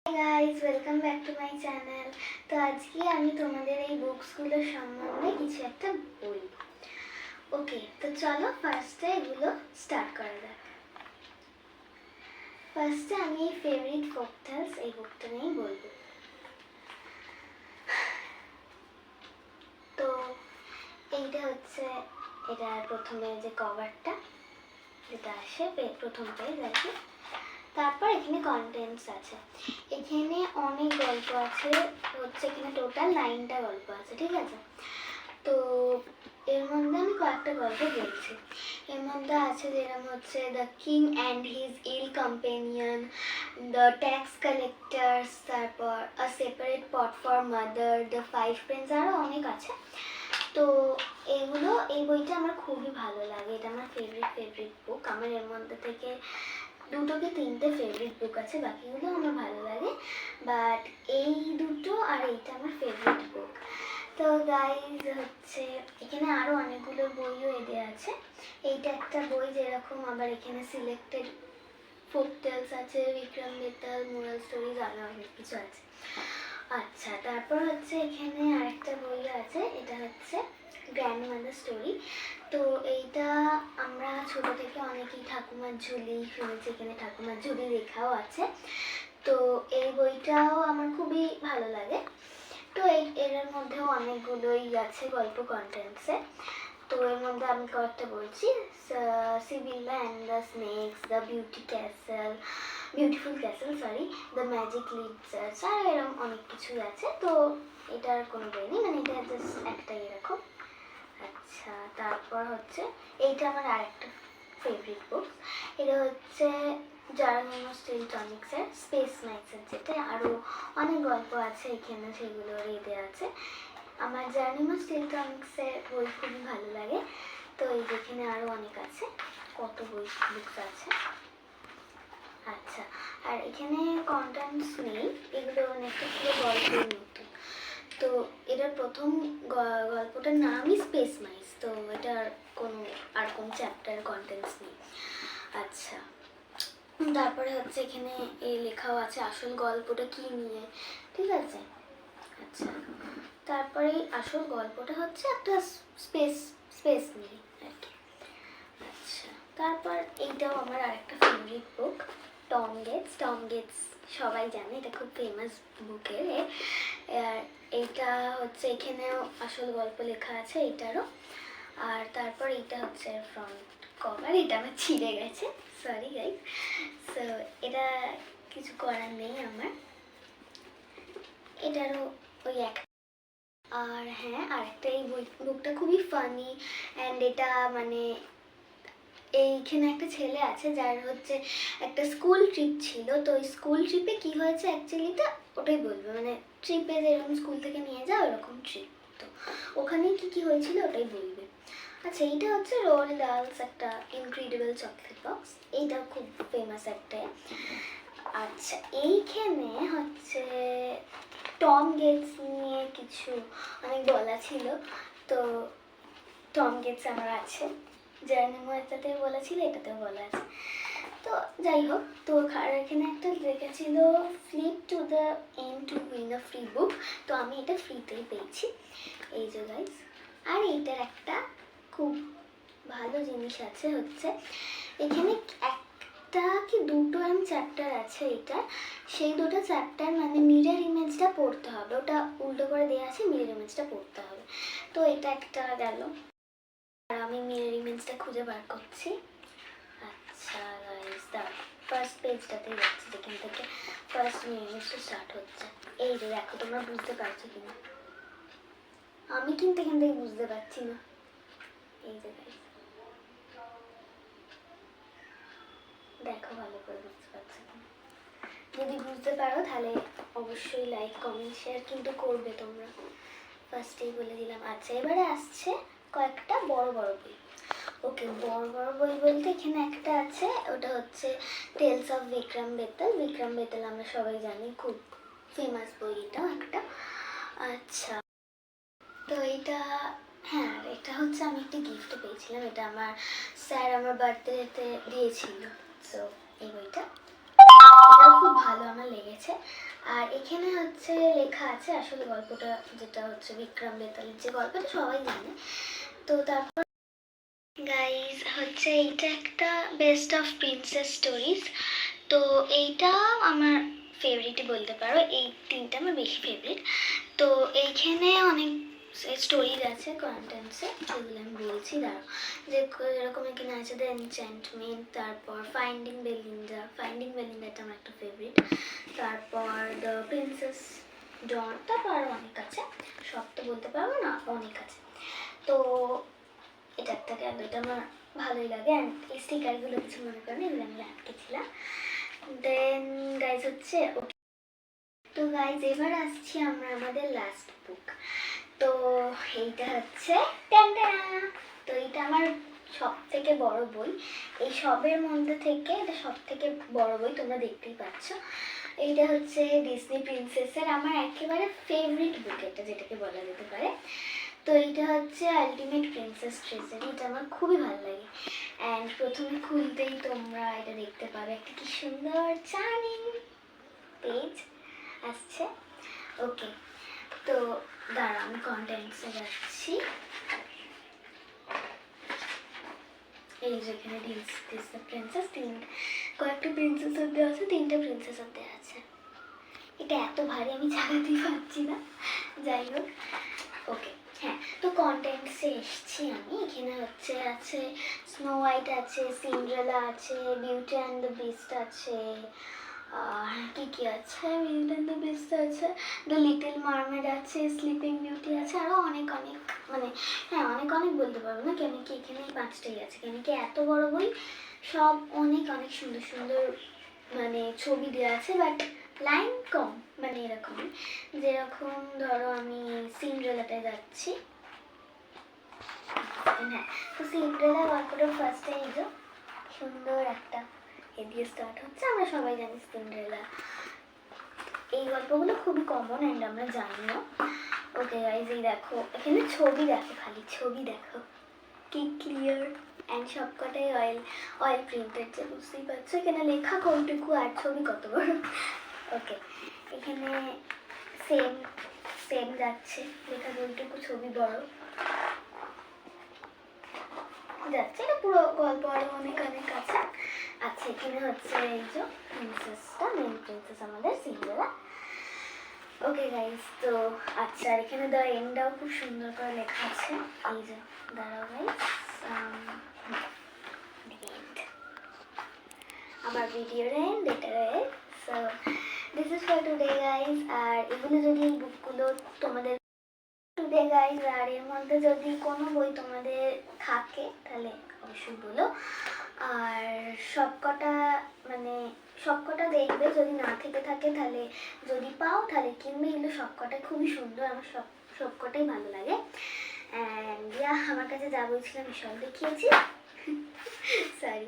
Hi guys, welcome back to my channel. তো আজকে আমি তোমাদের এই বুকসগুলোর সম্বন্ধে কিছু একটা বলবো। ওকে, তো চলো ফার্স্টে এগুলো স্টার্ট করা যাক। ফার্স্টে আমি এই ফেভারিট ফোকটেলস এই বুকটা নিয়েই বলবো। তো এইটা হচ্ছে এটার প্রথমে যে কভারটা যেটা আসে প্রথম পেজ আর কি। তারপর এখানে কন্টেন্টস আছে, এখানে অনেক গল্প আছে, হচ্ছে এখানে টোটাল 9টা গল্প আছে, ঠিক আছে। তো এর মধ্যে আমি কয়েকটা গল্প বলছি। এর মধ্যে আছে যেরকম হচ্ছে the king and his ill companion, the tax collectors, তারপর a separate pot for mother, the five prince, আরও অনেক আছে। তো এই বইটা আমার খুবই ভালো লাগে, এটা আমার ফেভারিট বুক। আমার এর মধ্যে থেকে 2 কি 3টে ফেভারিট বুক আছে, বাকিগুলো আমার ভালো লাগে, বাট এই দুটো আর এইটা আমার ফেভারিট বুক। তো গাইজ হচ্ছে এখানে আরও অনেকগুলো বইও দেওয়া আছে। এইটা একটা বই যেরকম, আবার এখানে সিলেক্টেড ফোকটেলস আছে, বিক্রম বেতাল, মোরাল স্টোরিজ, আরও অনেক কিছু আছে। আচ্ছা, তারপর হচ্ছে এখানে আরেকটা বই আছে, এটা হচ্ছে গ্র্যান্ডমাদার স্টোরি। তো এইটা আমরা ছোট থেকে অনেকেই ঠাকুমার ঝুলি শুনেছি, এখানে ঠাকুমার ঝুলি লেখাও আছে। তো এই বইটাও আমার খুবই ভালো লাগে। তো এর মধ্যেও অনেকগুলোই আছে গল্প কন্টেন্টসে। তো এর মধ্যে আমি কয়েকটা বলছি, Sibylla and the snakes, the beautiful castle, the magic lids, আর এরকম অনেক কিছুই আছে। তো এটার কোনো বই নেই, মানে এটা জাস্ট একটা এরকম। আচ্ছা, তারপর হচ্ছে এইটা আমার আরেকটা ফেভারিট বুক, এটা হচ্ছে জারানিমো স্টিলটনিক্সের স্পেস নাইটসের, যেটা আরও অনেক গল্প আছে এখানে, সেগুলো দেওয়া আছে। আমার জারানিমো স্টিলটনিক্সের বই খুবই ভালো লাগে। তো এই যেখানে আরও অনেক আছে, কত বুকস আছে। আচ্ছা, আর এখানে কন্টেন্টস নেই, এগুলো একটা পুরো গল্পের মতো। তো এটার প্রথম গল্পটার নামই স্পেস মাইস, তো এটার কোনো চ্যাপ্টার কন্টেন্টস নেই। আচ্ছা, তারপরে হচ্ছে এখানে এই লেখাও আছে আসল গল্পটা কি নিয়ে, ঠিক আছে। আচ্ছা, তারপরে আসল গল্পটা হচ্ছে একটা স্পেস নিয়ে আর কি। আচ্ছা, তারপর এইটাও আমার আরেকটা ফেভারিট বুক, টম গেটস সবাই জানে, এটা খুব ফেমাস বুকের। আর এইটা হচ্ছে এখানেও আসল গল্প লেখা আছে এইটারও। আর তারপর এইটা হচ্ছে ফ্রন্ট কভার, এটা আমার ছিঁড়ে গেছে, সরি গাইস। সো এটা কিছু করার নেই আমার, এটারও ওই এক। আর হ্যাঁ, আরেকটা এই বুকটা খুবই ফানি অ্যান্ড এটা মানে এইখানে একটা ছেলে আছে যার হচ্ছে একটা স্কুল ট্রিপ ছিল। তো ওই স্কুল ট্রিপে কী হয়েছে অ্যাকচুয়ালিটা ওটাই বলবে, মানে ট্রিপে যেরকম স্কুল থেকে নিয়ে যায় ওরকম ট্রিপ, তো ওখানে কী হয়েছিল ওটাই বলবে। আচ্ছা, এইটা হচ্ছে রোল ডালস, একটা ইনক্রেডিবল চকলেট বক্স, এইটা খুব ফেমাস একটা। আচ্ছা, এইখানে হচ্ছে টম গেটস নিয়ে কিছু অনেক বলা ছিল, তো টম গেটস আমার আছে, জার্নিমো একটাতেও বলা ছিল, এটাতেও বলা আছে। তো যাই হোক, তো এখানে একটা লেখা ছিল flip to the end to win a free book, তো আমি এটা ফ্রিতেই পেয়েছি, এই যে গাইস। আর এইটার একটা খুব ভালো জিনিস আছে, হচ্ছে এখানে একটা কি দুটো চ্যাপ্টার আছে এটা, সেই দুটো চ্যাপ্টার মানে মিরর ইমেজটা পড়তে হবে, ওটা উল্টো করে দেওয়া আছে, মিরর ইমেজটা পড়তে হবে। তো এটা একটা গেল, আর আমি মিরর ইমেজটা খুঁজে বার করছি। আচ্ছা গাইস, ফার্স্ট পেজটাতেই যাচ্ছি, যেখান থেকে ফার্স্ট মিরর ইমেজটা স্টার্ট হচ্ছে। এই যে দেখো, তোমরা বুঝতে পারছো কিনা, আমি কিন্তু এখান থেকে বুঝতে পারছি না। এই যে গাইস দেখো, ভালো করে বুঝতে পারছো কিনা, যদি বুঝতে পারো তাহলে অবশ্যই লাইক কমেন্ট শেয়ার কিন্তু করবে তোমরা, ফার্স্টেই বলে দিলাম। আচ্ছা, এবারে আসছে কয়েকটা বড় বড় বই। ওকে, বড় বড় বই বলতে এখানে একটা আছে, ওটা হচ্ছে টেলস অফ বিক্রম বেতাল আমরা সবাই জানি, খুব ফেমাস বই এটাও একটা। আচ্ছা, তো এটা হ্যাঁ, এটা হচ্ছে আমি একটা গিফট পেয়েছিলাম, এটা আমার স্যার আমার বার্থডেতে দিয়েছিল। সো এই বইটা, এটাও খুব ভালো আমার লেগেছে। আর এখানে হচ্ছে লেখা আছে আসলে গল্পটা, যেটা হচ্ছে বিক্রম বেতালের যে গল্পটা সবাই জানে। তো তারপর গাইজ হচ্ছে এইটা একটা বেস্ট অফ প্রিন্সেস স্টোরিজ। তো এইটা আমার ফেভারিটই বলতে পারো, এই তিনটা আমার বেশি ফেভারিট। তো এইখানে অনেক স্টোরিজ আছে কন্টেন্টসে, যেগুলো আমি বলছি দাঁড়াও। যে এরকম এখানে আছে দ্য এনচ্যান্টমেন্ট, তারপর ফাইন্ডিং বেলিন্ডাটা আমার একটা ফেভারিট, তারপর দ্য প্রিন্সেস ডন, তারপর আরও অনেক আছে, সব তো বলতে পারবো না, অনেক আছে। তো এটা একটা গেল, এটা আমার ভালোই লাগে। অ্যান্ড এই স্টিকারগুলো কিছু মনে করেন, এগুলো আমি আটকেছিলাম। দেন গাইজ হচ্ছে, তো গাইজ এবার আসছি আমরা আমাদের লাস্ট বুক। তো এইটা হচ্ছে ট্যান্টানা। তো এইটা আমার সব থেকে বড় বই, এই সবের মধ্যে থেকে এটা সব থেকে বড় বই, তোমরা দেখতেই পাচ্ছ। এইটা হচ্ছে ডিজনি প্রিন্সেসের আমার একেবারে ফেভারিট বুক, এটা যেটাকে বলা যেতে পারে। তো এইটা হচ্ছে আলটিমেট প্রিন্সেস ট্রেজারি, এটা আমার খুবই ভালো লাগে। অ্যান্ড প্রথমে খুলতেই তোমরা এটা দেখতে পাবে একটা কি সুন্দর চার্মিং পেজ আসছে। ওকে, তো দাঁড়া আমি কন্টেন্টসে যাচ্ছি। এই যেখানে ডিজনি প্রিন্সেস, কয়েকটা প্রিন্সেসের দেওয়া আছে, 3টে প্রিন্সেসের দেওয়া আছে। এটা এত ভারী আমি চালাতেই পারছি না, যাই হোক। ওকে, হ্যাঁ, তো কন্টেন্টসে এসছি আমি। এখানে হচ্ছে আছে স্নো হোয়াইট আছে, সিন্ড্রেলা আছে, বিউটি অ্যান্ড দ্য বিস্ট আছে, কি কি আছে, বিউটি অ্যান্ড দ্য বিস্ট আছে, দ্য লিটল মারমেড আছে, স্লিপিং বিউটি আছে, আরও অনেক অনেক, মানে হ্যাঁ অনেক অনেক বলতে পারবো না, কেন কি এখানে 5টাই আছে, কেন কি এত বড় বই, সব অনেক অনেক সুন্দর সুন্দর মানে ছবি দেওয়া আছে, বাট লাইন কম, মানে এরকম। যেরকম ধরো আমি সিন্ড্রেলাটায় যাচ্ছি, হ্যাঁ, তো সিন্ড্রেলা গল্পটা ফার্স্টে এই যে সুন্দর একটা এ দিয়ে স্টার্ট হচ্ছে, আমরা সবাই জানি সিন্ড্রেলা, এই গল্পগুলো খুবই কমন অ্যান্ড আমরা জানিও। ওকে গাইজ, এই দেখো এখানে ছবি দেখো, খালি ছবি দেখো কি ক্লিয়ার, অ্যান্ড সবকটাই অয়েল প্রিন্টেড, যে বুঝতেই পারছো এখানে লেখা কোনটুকু আর ছবি কত বড়। ওকে, এখানে সেম যাচ্ছে, লেখা কোনটুকু ছবি বড় যাচ্ছে, এটা পুরো গল্প আরও অনেক অনেক আছে। আচ্ছা, এখানে হচ্ছে এই যে প্রিন্সেসটা, মেন প্রিন্সেস আমাদের সিন্ড্রেলা। ওকে গাইজ, তো আচ্ছা, আর এখানে দ্য এন্ডটাও খুব সুন্দর করে লেখা আছে, এই যে দাঁড়াও গাইজ, আমার ভিডিওর এন্ড, এটার end. So this is for today guys. আর এগুলো যদি এই বুকগুলো তোমাদের টুডে গাইজ, আর এর মধ্যে যদি কোনো বই তোমাদের থাকে তাহলে অবশ্যই বলো। আর সবকটা দেখবে, যদি না থেকে থাকে তাহলে যদি পাও তাহলে কিনবে, এগুলো সবকটা খুবই সুন্দর, আমার সবকটাই ভালো লাগে। অ্যান্ড আমার কাছে যা বলছিলাম সব দেখিয়েছি। সরি,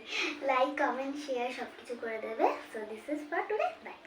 লাইক কমেন্ট শেয়ার সব কিছু করে দেবে। So this is for today, by.